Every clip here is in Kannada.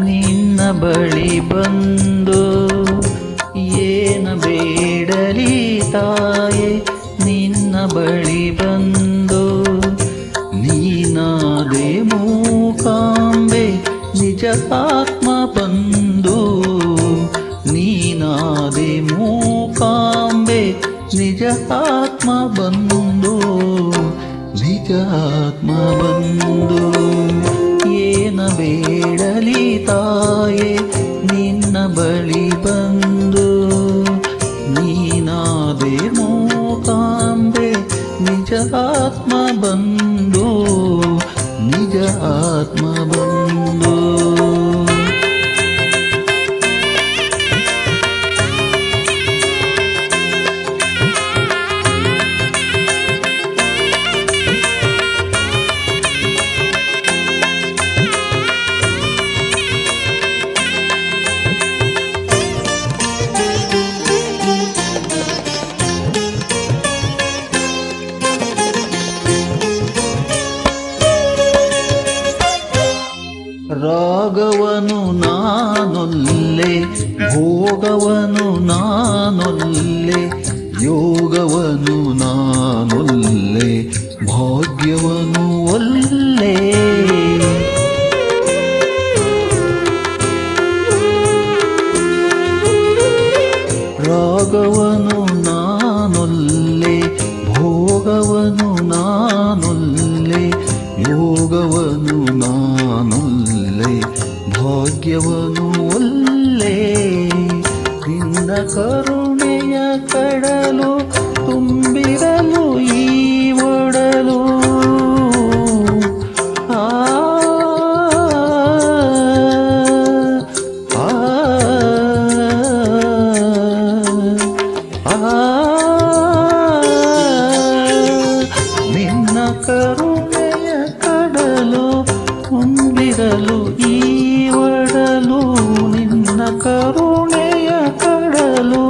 ನಿನ್ನ ಬಳಿ ಬಂದು ಏನ ಬೇಡಲಿ ತಾಯೆ ನಿನ್ನ ಬಳಿ ಬಂದು ನೀನಾದೆ ಮೂಕಾಂಬೆ ನಿಜ ಆತ್ಮ ಬಂದು ನೀನಾದೆ ಮೂಕಾಂಬೆ ನಿಜ ಆತ್ಮ ಬಂದು ನಿಜ ಆತ್ಮ ಬಂದು ಏನ ಬೇಡಲಿ ತಾಯೆ ನಿನ್ನ ಬಳಿ ಬಂದು ನೀನಾದೆ ಮೂಕಾಂಬೆ ನಿಜ ಆತ್ಮ ಬಂದು ನಿಜ ಆತ್ಮ ಬಂದು ರಾಗವನು ನಾನೊಲ್ಲೆ ಭೋಗವನು ನಾನೊಲ್ಲೆ ಯೋಗವನು ನಾನೊಲ್ಲೆ ಭಾಗ್ಯವನು ಒಲ್ಲೆ ರಾಗವನು ನಾನೊಲ್ಲೆ ಭೋಗವನು ನಾನೊಲ್ಲೆ ಯೋಗವನು ನಾನೊಲ್ಲೆ ಭಾಗ್ಯವನು ಒಲ್ಲೆ ನಿನ್ನ ಕರುಣೆಯ ಕಡಲು ತುಂಬಿರಲು ಈ ಒಡಲು ಆ ನಿನ್ನ ಕರುಣೆಯ ಕಡಲು ತುಂಬಿರಲು ಈ ಒಡಲು ನಿನ್ನ ಕರುಣೆಯ ಕಡಲು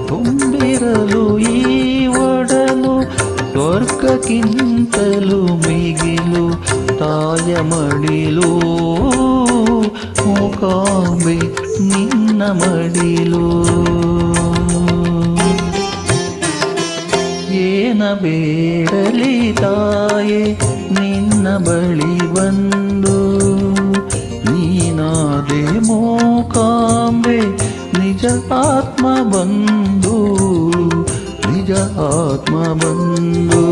ತುಂಬಿರಲು ಈ ಒಡಲು ಸ್ವರ್ಗಕ್ಕಿಂತಲೂ ಮಿಗಿಲು ತಾಯ ಮಡಿಲು ಮೂಕಾಂಬೆ ನಿನ್ನ ಮಡಿಲು ಏನ ಬೇಡಲಿ ತಾಯೆ ನಿನ್ನ ಬಳಿ ಬಂದು ನೀನಾದೆ ಮೂಕಾಂಬೆ ನಿಜ ಆತ್ಮ ಬಂದು ನಿಜ ಆತ್ಮ ಬಂದು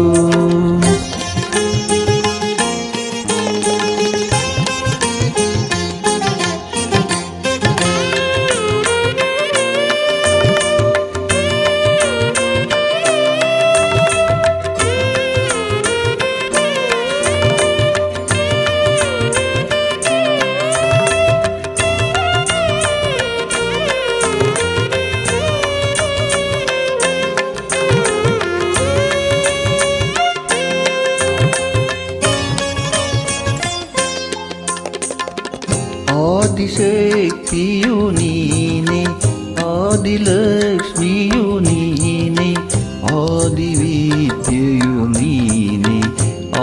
ಆದಿಶಕ್ತಿಯು ನೀನೆ ಆದಿಲಕ್ಷ್ಮಿಯು ನೀನೆ ಆದಿವಿದ್ಯೆಯು ನೀನೆ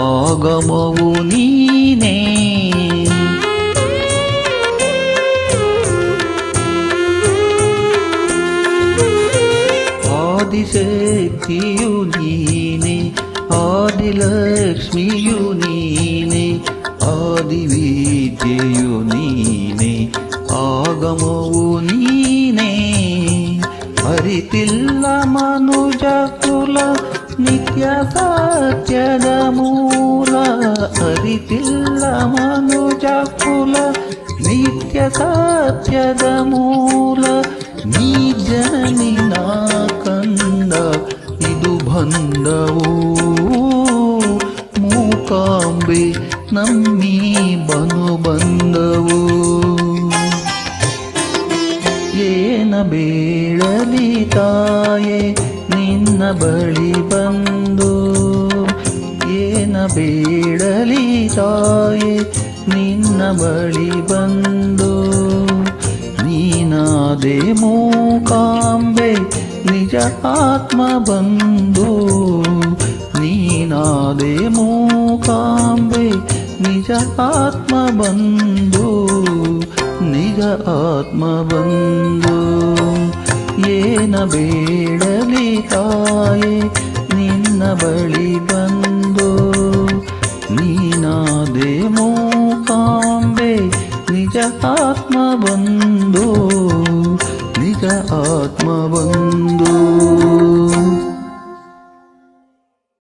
ಆಗಮವು ನೀನೆ ಆದಿಶಕ್ತಿಯು ನೀನೆ ಆದಿಲಕ್ಷ್ಮಿಯು ನೀನೆ ಆದಿವಿದ್ಯೆಯು ನೀನೆ ಆಗಮವು ನೀನೆ ಅರಿತಿಲ್ಲ ಮನುಜ ಕುಲ ನಿತ್ಯ ಸತ್ಯದ ಮೂಲ ಅರಿತಿಲ್ಲ ಮನುಜ ಕುಲ ನಿತ್ಯ ಸತ್ಯದ ಮೂಲ ನೀ ಜನನಿ ನಾ ಕಂದ ಇದು ಬಂದವು ಮೂಕಾಂಬೆ ನಮ್ಮಿ ಬನು ಬಂದವು ಏನ ಬೇಡಲಿ ತಾಯೆ ನಿನ್ನ ಬಳಿ ಬಂದು ಏನ ಬೇಡಲಿ ತಾಯೆ ನಿನ್ನ ಬಳಿ ಬಂದು ನೀನಾದೆ ಮೂಕಾಂಬೆ ನಿಜ ಆತ್ಮ ಬಂದು ನೀನಾದೆ ಮೂಕಾಂಬೆ ನಿಜ ಆತ್ಮ ಬಂದು ನಿಜ ಆತ್ಮ ಬಂದು ಏನ ಬೇಡಲಿ ತಾಯೇ ನಿನ್ನ ಬಳಿ ಬಂದು